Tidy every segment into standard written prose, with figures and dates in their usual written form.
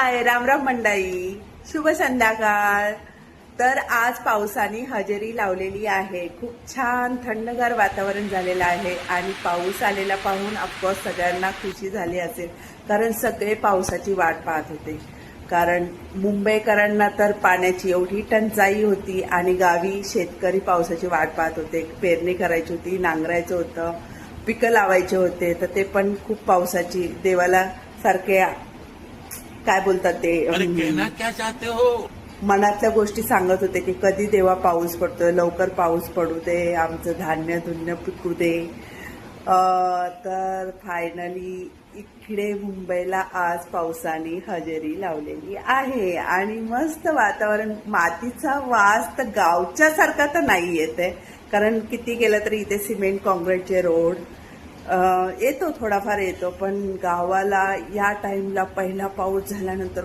हाय राम राम मंडळी, शुभ संध्याकाळ. तर आज पावसाने हजेरी लावलेली आहे. खूप छान थंडगार वातावरण झालेलं आहे आणि पाऊस आलेला पाहून ऑफकोर्स सगळ्यांना खुशी झाली असेल, कारण सगळे पावसाची वाट पाहत होते. कारण मुंबईकरांना तर पाण्याची एवढी टंचाई होती आणि गावी शेतकरी पावसाची वाट पाहत होते. पेरणी करायची होती, नांगरायचं होतं, पिकं लावायचे होते, तर ते पण खूप पावसाची देवाला सारखे काय बोलतात ते क्या चाहते हो मनातल्या गोष्टी सांगत होते की कधी देवा पाऊस पडतोय, लवकर पाऊस पडू दे, आमचं धान्य धुन्य पिकू दे. तर फायनली इकडे मुंबईला आज पावसाने हजेरी लावलेली आहे आणि मस्त वातावरण. मातीचा वास तर गावच्या सारखा तर नाही येते, कारण किती गेलं तरी इथे सिमेंट कॉन्क्रीटचे रोड येतो, थोडाफार येतो, पण गावाला या टाइमला पहिला पाऊस झाल्यानंतर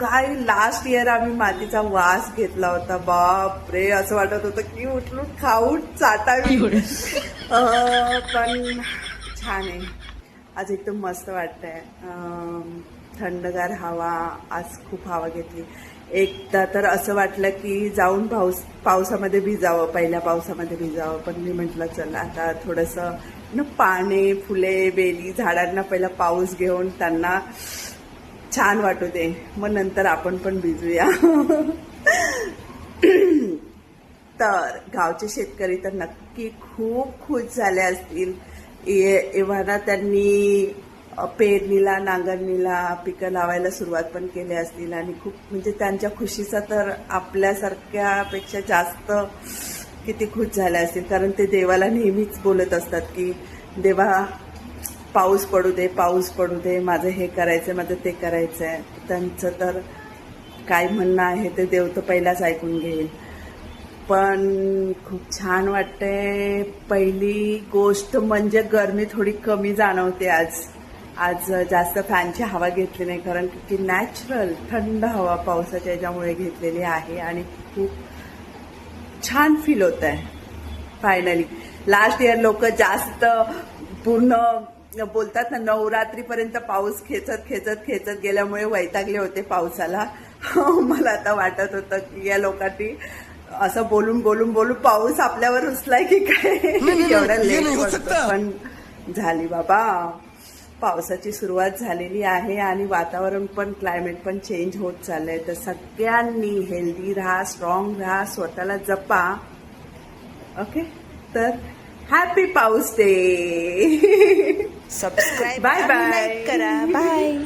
काय लास्ट इयर आम्ही मातीचा वास घेतला होता. बाप रे, असं वाटत होतं की उठून खाऊन चाटावी. पण छान आहे आज, एकदम मस्त वाटतंय. थंडगार हवा, आज खूप हवा घेतली. एकदा तर असं वाटलं की जाऊन पावसामध्ये भिजावं, पहिल्या पावसामध्ये भिजावं, पण मी म्हटलं चला आता थोडंसं पाने, फुले, बेली, झाडांना पहिला पाऊस घेऊन त्यांना छान वाटू दे, मग नंतर आपण पण भिजूया. तर गावचे शेतकरी तर नक्की खूप खुश झाले असतील. एव्हाना त्यांनी पेरणीला, नांगरणीला, पिकं लावायला सुरुवात पण केली असतील आणि खूप म्हणजे त्यांच्या खुशीचा तर आपल्यासारख्यापेक्षा जास्त किती खुश झाले असतील, कारण ते देवाला नेहमीच बोलत असतात की देवा पाऊस पडू दे, पाऊस पडू दे, माझं हे करायचं, माझं ते करायचं आहे. त्यांचं तर काय म्हणणं आहे ते देव तर पहिलाच ऐकून घेईल. पण खूप छान वाटतंय. पहिली गोष्ट म्हणजे गरमी थोडी कमी जाणवते आज जास्त फॅनची हवा घेतली नाही, कारण की नॅचरल थंड हवा पावसाच्या याच्यामुळे घेतलेली आहे आणि खूप छान फील होत आहे. फायनली लास्ट इयर लोक जास्त पूर्ण बोलतात ना, नवरात्रीपर्यंत पाऊस खेचत गेल्यामुळे वैतागले होते पावसाला. मला आता वाटत होतं की या लोकांनी असं बोलून पाऊस आपल्यावर रुसलाय की काय, एवढा लेट पडतो. पण झाली बाबा, पावसाची सुरुवात झालेली आहे आणि वातावरण पण, क्लायमेट पण चेंज होत चाललंय. तर सगळ्यांनी हेल्दी राहा, स्ट्रॉंग राहा, स्वतःला जपा. ओके, तर हॅपी पाऊस डे. सबस्क्राईब बाय बाय करा. बाय.